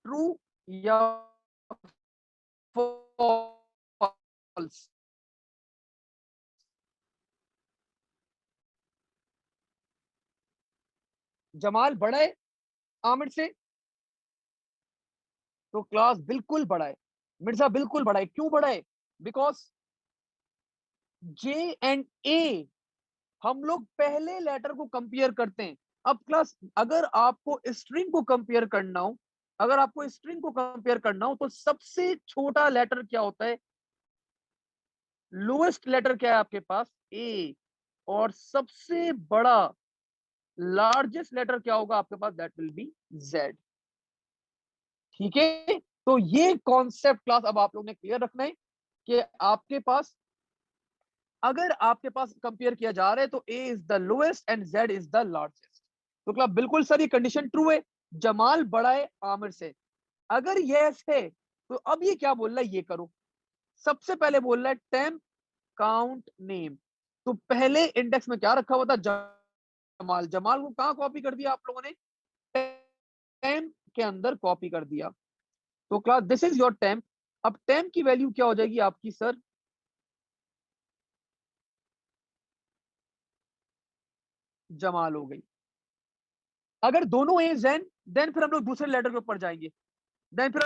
Speaker 1: ट्रू या फॉल्स। जमाल बड़ा है आमिर से, तो क्लास बिल्कुल बड़ा है, मिर्जा बिल्कुल बड़ा है। क्यों बड़ा है, बिकॉज जे एंड ए हम लोग पहले लेटर को कंपेयर करते हैं। अब क्लास अगर आपको स्ट्रिंग को कंपेयर करना हो, अगर आपको स्ट्रिंग को कंपेयर करना हो तो सबसे छोटा लेटर क्या होता है, लोएस्ट लेटर क्या है आपके पास, ए, और सबसे बड़ा लार्जेस्ट लेटर क्या होगा आपके पास, दैट विल बी जेड। ठीक है, तो ये कॉन्सेप्ट क्लास अब आप लोगों ने क्लियर रखना है कि आपके पास, अगर आपके पास कंपेयर किया जा रहा है तो A is the lowest and Z is the largest. तो क्लास बिल्कुल सर ये कंडीशन ट्रू है, जमाल बड़ा है आमिर से। अगर यस है तो अब ये क्या बोल रहा है, ये करो। सबसे पहले बोल रहा है टेम्प काउंट नेम। तो पहले इंडेक्स में क्या रखा हुआ था, जमाल। जमाल को कहां कॉपी कर दिया आप लोगों ने, टेम्प के अंदर कॉपी कर दिया। तो class this is your temp. अब टेम्प की वैल्यू क्या हो जाएगी आपकी सर, जमाल हो गई। अगर दोनों ए जेन, देन फिर हम लोग दूसरे लेटर के ऊपर जाएंगे। देन फिर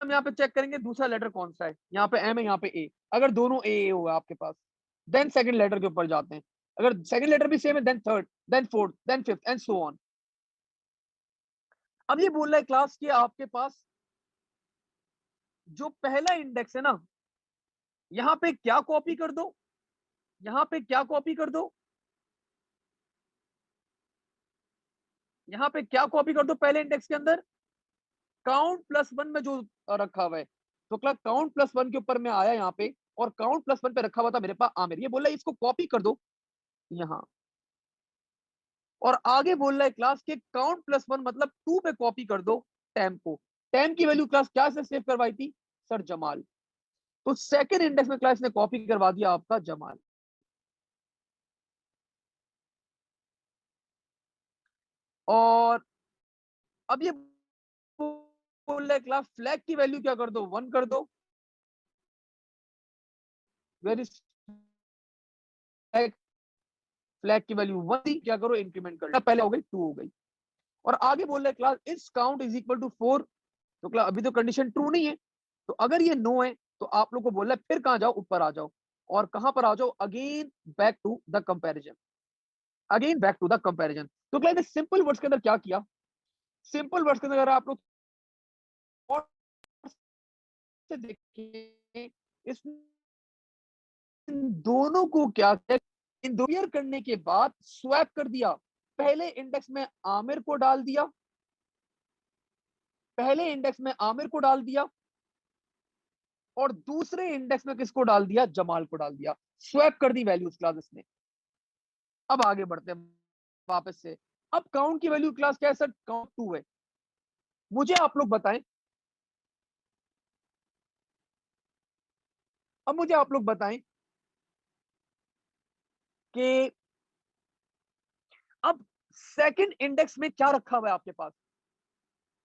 Speaker 1: हम यहाँ पे चेक करेंगे दूसरा लेटर कौन सा है, यहाँ पे एम है, यहाँ पे ए। अगर दोनों ए होगा आपके पास, देन सेकंड लेटर के ऊपर जाते हैं। अगर सेकंड लेटर भी सेम है, then third, then fourth, then fifth and so on. अब ये बोल रहा है क्लास कि आपके पास जो पहला इंडेक्स है ना, यहाँ पे क्या कॉपी कर दो, यहाँ पे क्या कॉपी कर दो, यहाँ पे क्या कॉपी कर दो पहले इंडेक्स के अंदर, काउंट प्लस वन में जो रखा हुआ है। तो क्लास काउंट प्लस वन के ऊपर में आया यहाँ पे, और काउंट प्लस वन पे रखा हुआ था मेरे पास आमिर। ये बोल रहा है इसको कॉपी कर दो यहाँ, और आगे बोल रहा है क्लास के काउंट प्लस वन मतलब टू पे कॉपी कर दो टैम को। टैम की वैल्यू क्लास क्या से सेव करवाई थी सर, जमाल। तो सेकंड इंडेक्स में क्लास ने कॉपी करवा दिया आपका जमाल। और अब ये बोल रहा है क्लास फ्लैग की वैल्यू क्या कर दो, वन कर दो। वेरी, फ्लैग की वैल्यू वन थी, क्या करो इंक्रीमेंट कर, पहले हो गई टू हो गई। और आगे बोल रहा है class is count is equal to four. तो क्लास अभी तो कंडीशन ट्रू नहीं है, तो अगर ये नो है तो आप लोग को बोल रहा है फिर कहां जाओ, ऊपर आ जाओ। और कहां पर आ जाओ, again back to the comparison, again back to the comparison. तो क्लास सिंपल वर्ड्स के अंदर क्या किया, सिंपल वर्ड्स के अंदर अगर आप लोग और से देखें, इस इन दोनों को क्या किया, इन दो ईयर करने के बाद स्वैप कर दिया। पहले इंडेक्स में आमिर को डाल दिया, पहले इंडेक्स में आमिर को डाल दिया, और दूसरे इंडेक्स में किसको डाल दिया, जमाल को डाल दिया। स्वैप कर दी वैल्यूज क्लास इसने। अब आगे बढ़ते हैं वापस से। अब काउंट की वैल्यू क्लास क्या है सर, काउंट टू है। मुझे आप लोग बताएं, अब मुझे आप लोग बताएं कि अब सेकंड इंडेक्स में क्या रखा हुआ है आपके पास।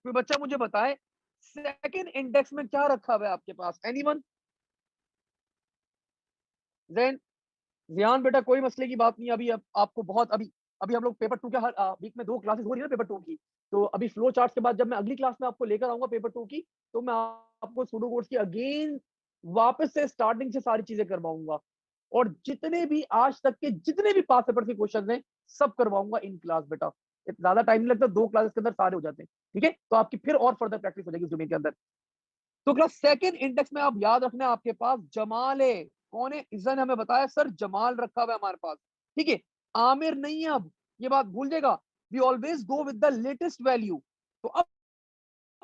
Speaker 1: कोई बच्चा मुझे बताए सेकंड इंडेक्स में क्या रखा हुआ है आपके पास, एनीवन। जैन, जियान बेटा कोई मसले की बात नहीं। अभी अब आपको बहुत अभी, अभी हम लोग पेपर टू के हर वीक में दो क्लासेस हो रही है ना पेपर टू की। तो अभी फ्लो चार्ट के बाद जब मैं अगली क्लास में आपको लेकर आऊंगा पेपर टू की, तो मैं आपको सूडो कोड्स की अगेन वापस से स्टार्टिंग से सारी चीजें करवाऊंगा। और जितने भी आज तक के जितने भी पास पेपर के क्वेश्चन हैं सब करवाऊंगा इन क्लास बेटा। ज्यादा टाइम नहीं लगता, दो क्लासेस के अंदर सारे हो जाते हैं। ठीक है, तो आपकी फिर और फर्दर प्रैक्टिस हो जाएगी उस डोमेन के अंदर। तो क्लास सेकंड इंडेक्स में आप याद रखना आपके पास जमाल है। कौन है, इज़न हमें बताया सर जमाल रखा हुआ है हमारे पास। ठीक है, आमिर नहीं है। अब ये बात भूल जाएगा, we always go with the latest value. तो अब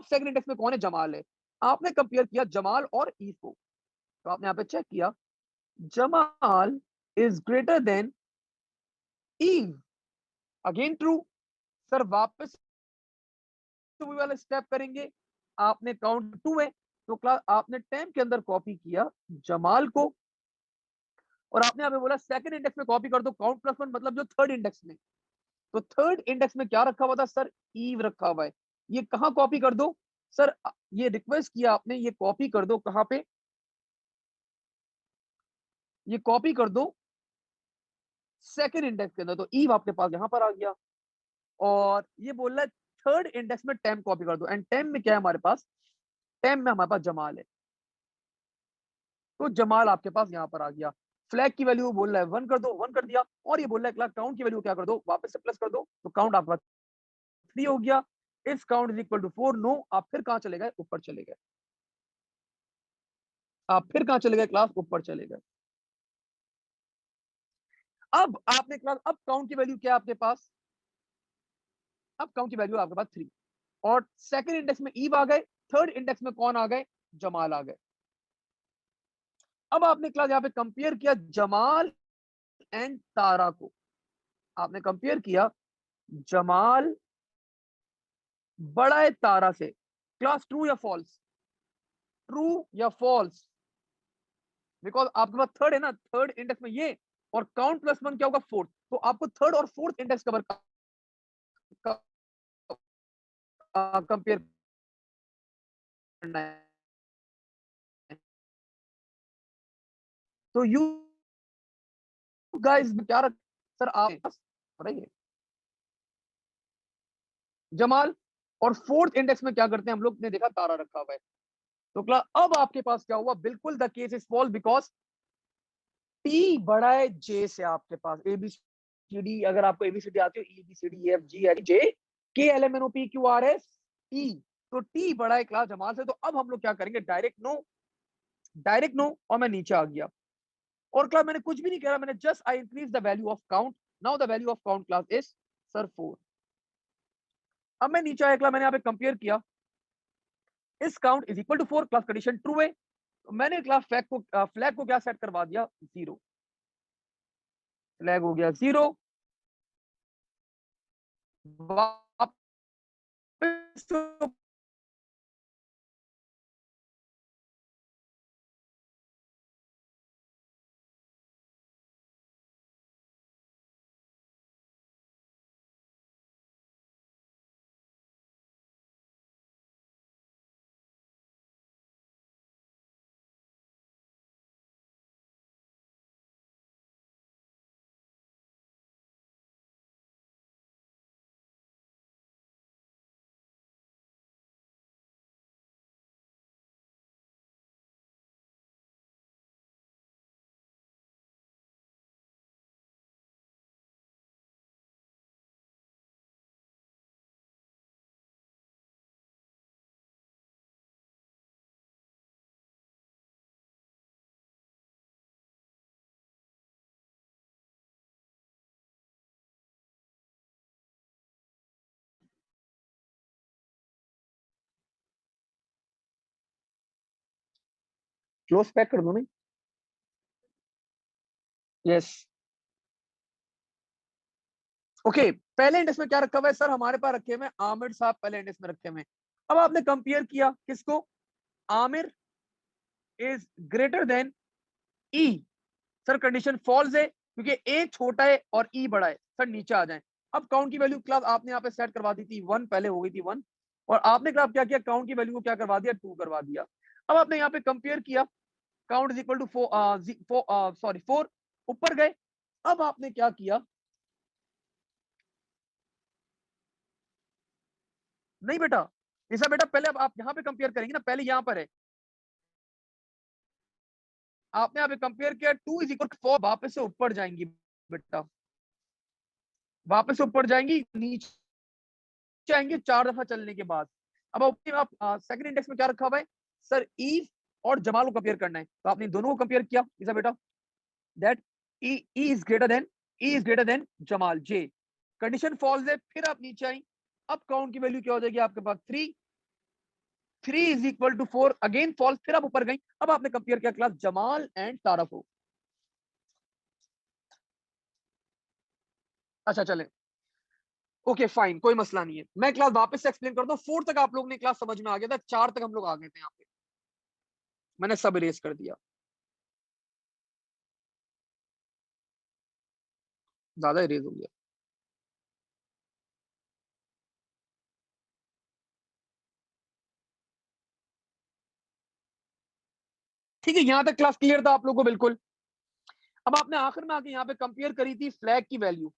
Speaker 1: सेकंड इंडेक्स में कौन है, जमाल है। आपने कंपेयर किया जमाल और ईव को, तो आपने यहाँ पे चेक किया Jamal is greater than Eve, again true. Sir वापस वही वाला स्टेप करेंगे। आपने काउंट टू है, तो क्लास आपने टेम के अंदर कॉपी किया जमाल को, और आपने यहाँ पे बोला सेकंड इंडेक्स में कॉपी कर दो काउंट प्लस वन मतलब जो थर्ड इंडेक्स में। तो थर्ड इंडेक्स में क्या रखा हुआ था सर, ईव रखा हुआ है। ये कहाँ कॉपी कर दो सर, ये रिक्वेस्ट किया आपने, ये कॉपी कर दो कहाँ पे, ये कॉपी कर दो सेकंड इंडेक्स के अंदर। तो ईव आपके पास यहाँ पर आ गया। और ये बोल रहा है थर्ड इंडेक्स में टेम कॉपी कर दो, एंड टेम में क्या है हमारे पास, टेम में हमारे पास जमाल है। तो जमाल आपके पास यहाँ पर आ गया। फ्लैग की वैल्यू बोल रहा है वन कर दो, वन कर दिया। और ये बोल रहा है क्लास काउंट की वैल्यू क्या कर दो, वापस से प्लस कर दो। तो काउंट आपका थ्री हो गया। If count is equal to four, no. आप फिर कहां चले गए, ऊपर चले गए। आप फिर कहां चले गए क्लास, ऊपर चले गए। अब आपने क्लास, अब काउंट की वैल्यू क्या है आपके पास, अब काउंट की वैल्यू आपके पास 3 और सेकंड इंडेक्स में ईव आ गए, थर्ड इंडेक्स में कौन आ गए, जमाल आ गए। अब आपने क्लास यहाँ पे कंपेयर किया जमाल एंड तारा को, आपने कंपेयर किया जमाल बड़ा है तारा से। क्लास ट्रू या फॉल्स, ट्रू या फॉल्स, बिकॉज आपके पास थर्ड है ना, थर्ड इंडेक्स में ये और काउंट प्लस 1 क्या होगा, फोर्थ, तो आपको थर्ड और फोर्थ इंडेक्स कवर कंपेयर करना है। तो यू गाइस क्या रख सर आप पढ़ाइए जमाल और फोर्थ इंडेक्स में क्या करते हैं हम लोग ने देखा तारा रखा हुआ है। तो क्लास अब आपके पास क्या हुआ, बिल्कुल the case is false because T बड़ा है जे से। आपके पास एबीसीडी, अगर आपको एबीसीडी आती हो, EBCD EF G H J K L M N O P Q R S T, तो टी बड़ा है क्लास जमाल से। तो अब हम लोग क्या करेंगे, डायरेक्ट नो, डायरेक्ट नो, और मैं नीचे आ गया और क्लास मैंने कुछ भी नहीं करा, मैंने just I increase the value of count. Now the value of count class is sir 4। अब मैं नीचे आया क्लास, मैंने यहाँ पे कंपेयर किया, is count is equal to 4, class condition true है। तो मैंने क्लास फ्लैग को क्या सेट करवा दिया, 0, फ्लैग हो गया 0। वापस क्लोज पैक कर दो नहीं। यस ओके, पहले इंडेक्स में क्या रखा हुआ है सर, हमारे पास रखे हुए आमिर साहब पहले इंडेक्स में रखे हुए। अब आपने कंपेयर किया किसको, Aamir is greater than E. Sir condition false है क्योंकि ए छोटा है और ई बड़ा है। सर नीचे आ जाए। अब काउंट की वैल्यू क्लास आपने यहाँ पे सेट करवा दी थी 1, पहले हो गई थी 1, और आपने क्लास क्या किया, काउंट की वैल्यू को क्या करवा दिया, 2 करवा दिया। अब आपने यहाँ पे कंपेयर किया, काउंट इज इक्वल टू 4, ऊपर गए। अब आपने क्या किया, नहीं बेटा, ऐसा बेटा पहले अब आप यहाँ पे कंपेयर करेंगे ना, पहले यहाँ पर है, आपने यहाँ पे कंपेयर किया 2 इज इक्वल टू 4, वापस से ऊपर जाएंगी बेटा, वापस से ऊपर जाएंगी, नीचे आएंगे 4 दफा चलने के बाद। अब आप सेकंड इंडेक्स में क्या रखा हुआ है सर, ईव और जमाल को कंपेयर करना है, तो आपने दोनों को कंपेयर किया, इसा बेटा that E is greater than, E is greater than Jamal J. Condition false है, फिर आप नीचे आई। अब काउंट की वैल्यू क्या हो जाएगी आपके पास 3, 3 is equal to 4, again false, फिर आप ऊपर गई। अब आपने कंपेयर किया क्लास जमाल एंड तारा को। अच्छा चले, ओके फाइन, कोई मसला नहीं है, मैं क्लास वापस से एक्सप्लेन करता हूँ। 4 तक आप लोग ने क्लास समझ में आ गया था, 4 तक हम लोग आ गए थे, यहाँ पे मैंने सब इरेज कर दिया, ज्यादा इरेज हो गया। ठीक है, यहाँ तक क्लास क्लियर था आप लोगों को बिल्कुल। अब आपने आखिर में आके यहाँ पे कंपेयर करी थी फ्लैग की वैल्यू,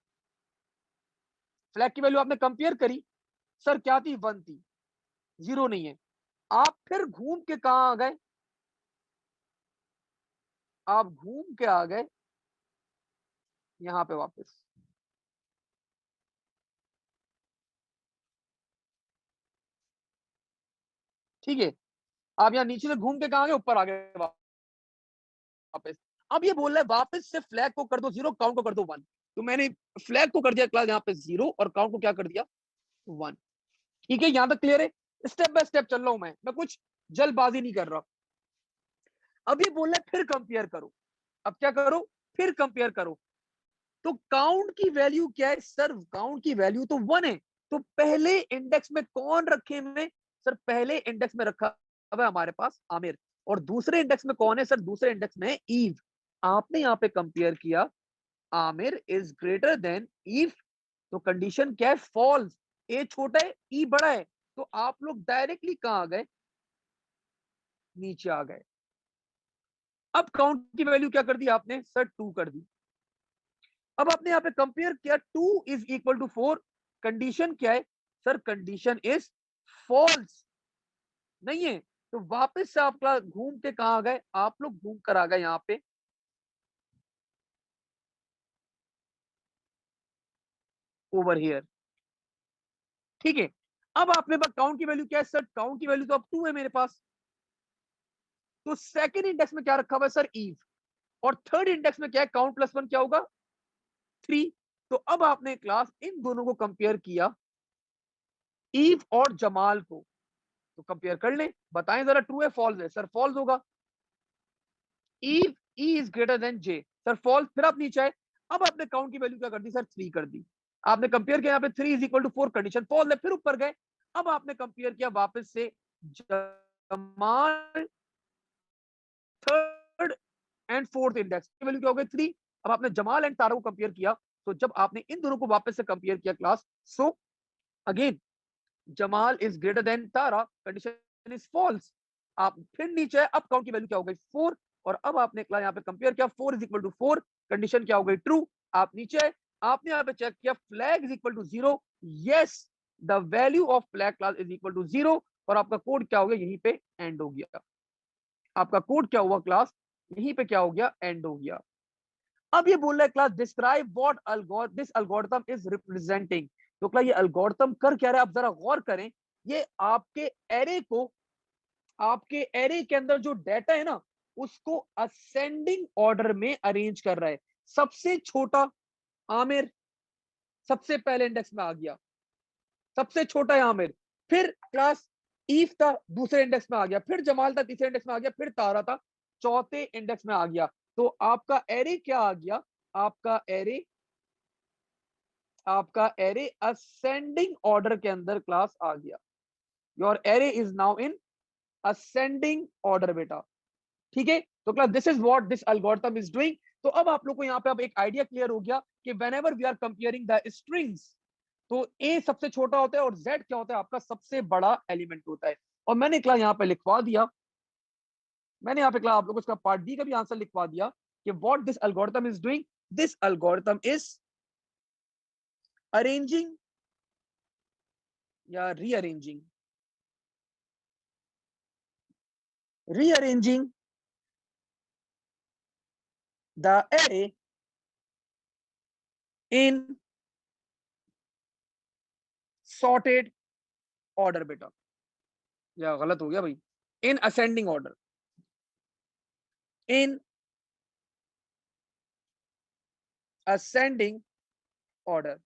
Speaker 1: फ्लैग की वैल्यू आपने कंपेयर करी, सर क्या थी, 1 थी, 0 नहीं है। आप फिर घूम के कहा आ गए, आप घूम के आ गए यहाँ पे वापस। ठीक है, आप यहाँ नीचे से घूम के कहा गए, ऊपर आ गए वापस। अब ये बोल रहा है वापस से फ्लैग को कर दो 0, काउंट को कर दो 1। तो मैंने फ्लैग को कर दिया क्लास यहाँ पे 0 और काउंट को क्या कर दिया 1। ठीक है, यहां तक क्लियर है? स्टेप बाय स्टेप चल रहा हूं मैं कुछ जल्दबाजी नहीं कर रहा। अब ये बोल रहा है फिर कंपेयर करो। अब क्या करो? फिर कंपेयर करो। तो काउंट की वैल्यू क्या है सर? काउंट की वैल्यू तो 1 है। तो पहले इंडेक्स में कौन रखे में? सर पहले इंडेक्स में रखा हुआ है हमारे पास आमिर। और दूसरे इंडेक्स में कौन है सर? दूसरे इंडेक्स में ईव। आपने यहां पे कंपेयर किया, Aamir is greater than Eve. तो कंडीशन क्या है? फॉल्स। ए छोटा है, ई बड़ा है। तो आप लोग डायरेक्टली कहां आ गए? नीचे आ गए। अब काउंट की वैल्यू क्या कर दी आपने? सर 2 कर दी। अब आपने यहां पे कंपेयर किया, 2 इज इक्वल टू 4। कंडीशन क्या है? Sir condition is false. नहीं है। तो वापस से आप घूम के कहा आ गए? आप लोग घूम कर आ गए यहां पे ओवर हियर। ठीक है। अब आपने पास काउंट की वैल्यू क्या है? सर काउंट की वैल्यू तो अब 2 है मेरे पास। तो सेकंड इंडेक्स में क्या रखा हुआ है सर? ईव। और थर्ड इंडेक्स में क्या है? काउंट प्लस 1 क्या होगा? 3। तो अब आपने क्लास इन दोनों को कंपेयर किया, ईव और जमाल को। तो कंपेयर कर ले, बताएं जरा ट्रू है फॉल्स है? सर फॉल्स होगा। Eve E is greater than J. Sir false. फिर आप नीचे आए। अब आपने काउंट की वैल्यू क्या कर दी सर? 3 कर दी। आपने कंपेयर किया, यहाँ पे 3 is equal to 4, condition false है। फिर ऊपर गए। अब आपने कंपेयर किया वापस से Jamal, third and fourth index की वैल्यू क्या हो गई? 3। अब आपने जमाल एंड तारा को कंपेयर किया। तो जब आपने इन दोनों को वापस से कंपेयर किया class, so again Jamal is greater than Tara, condition is false. आप फिर नीचे है, अब काउंट की वैल्यू क्या हो गई? 4। और अब आपने यहाँ पे कंपेयर किया, 4 इज इक्वल टू 4, कंडीशन क्या हो गई? ट्रू। आप नीचे है, आपने यहाँ पे चेक किया, flag is equal to 0। Yes, the value of flag class is equal to 0। और आपका कोड क्या हो गया? यहीं पे एंड हो गया। आपका कोड क्या हुआ क्लास? यहीं पे क्या हो गया? एंड हो गया। अब ये बोल रहा है class describe what algorithm this algorithm is representing. तो क्लास ये अलगोरिथम कर क्या रहा है? आप जरा गौर करें। ये आपके एरे को, आपके एरे के अंदर जो डाटा है ना, उसको असेंडिंग ऑर्डर में अरेंज कर रहा है। सबसे छोटा आमिर सबसे पहले इंडेक्स में आ गया, सबसे छोटा है आमिर। फिर क्लास ईफ था, दूसरे इंडेक्स में आ गया। फिर जमाल था, तीसरे इंडेक्स में आ गया। फिर तारा था, चौथे इंडेक्स में आ गया। तो आपका एरे क्या आ गया? आपका एरे, आपका एरे असेंडिंग ऑर्डर के अंदर क्लास आ गया। Your array is now in ascending order बेटा। ठीक है। तो class this is what this algorithm is doing. तो अब आप लोग को यहाँ पे अब एक आइडिया क्लियर हो गया कि whenever we are comparing the strings, तो ए सबसे छोटा होता है और जेड क्या होता है? आपका सबसे बड़ा एलिमेंट होता है। और मैंने क्लास यहाँ पे लिखवा दिया, मैंने यहाँ पे क्लास आप लोगों को इसका पार्ट डी का भी आंसर लिखवा दिया कि what this algorithm is doing. This algorithm is arranging या rearranging, rearranging the array in sorted order बेटा। या गलत हो गया भाई? In ascending order, in ascending order.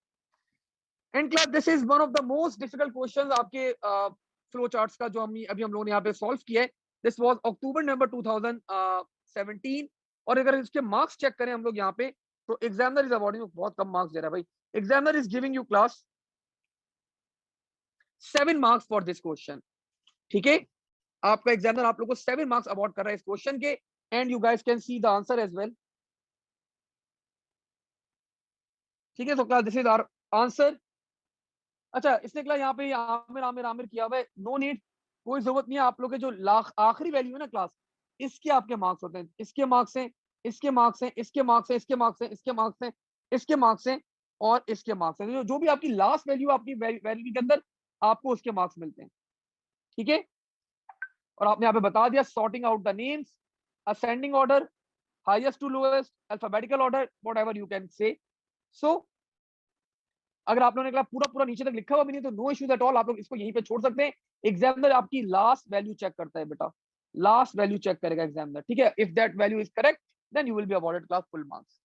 Speaker 1: And class this is one of the most difficult questions आपके flow charts का, जो हम अभी हम लोगों ने यहाँ पे सॉल्व किया है। This was October November 2017। और अगर इसके मार्क्स चेक करें हम लोग यहाँ पे, तो एग्जामिनर इज अवॉर्डिंग, बहुत कम मार्क्स दे रहा है भाई। Examiner is giving you class 7 marks for this question. ठीक है, आपका एग्जामिनर आप लोग को 7 मार्क्स अवॉर्ड कर रहा है इस क्वेश्चन के। And you guys can see the answer as well. ठीक है, तो class this is our answer. अच्छा, इसने क्लास यहाँ पे आमिर आमिर आमिर किया हुआ है, नो नीड, कोई जरूरत नहीं है। आप लोग के जो लाख आखिरी वैल्यू है ना क्लास, इसके आपके मार्क्स होते हैं। इसके मार्क्स हैं, इसके मार्क्स हैं, इसके मार्क्स हैं, इसके मार्क्स हैं, इसके मार्क्स हैं, इसके मार्क्स हैं, और इसके मार्क्स हैं। जो भी आपकी लास्ट वैल्यू आपकी वैल्यू के अंदर, आपको उसके मार्क्स मिलते हैं। ठीक है। और आपने यहाँ पे बता दिया sorting out the names, ascending order, highest to lowest, alphabetical order, whatever you can say. So अगर आप लोगों ने पूरा पूरा नीचे तक लिखा हुआ भी नहीं, तो नो इश्यूज एट ऑल, आप लोग इसको यहीं पे छोड़ सकते हैं। एग्जामिनर आपकी लास्ट वैल्यू चेक करता है बेटा, लास्ट वैल्यू चेक करेगा एग्जामिनर। ठीक है, if that value is correct, then you will be awarded class full marks.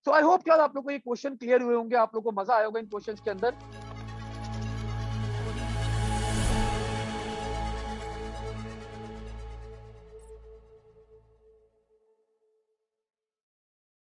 Speaker 1: So I hope class आप लोग को ये क्वेश्चन क्लियर हुए होंगे, आप लोग को मजा आया होगा इन क्वेश्चंस के अंदर।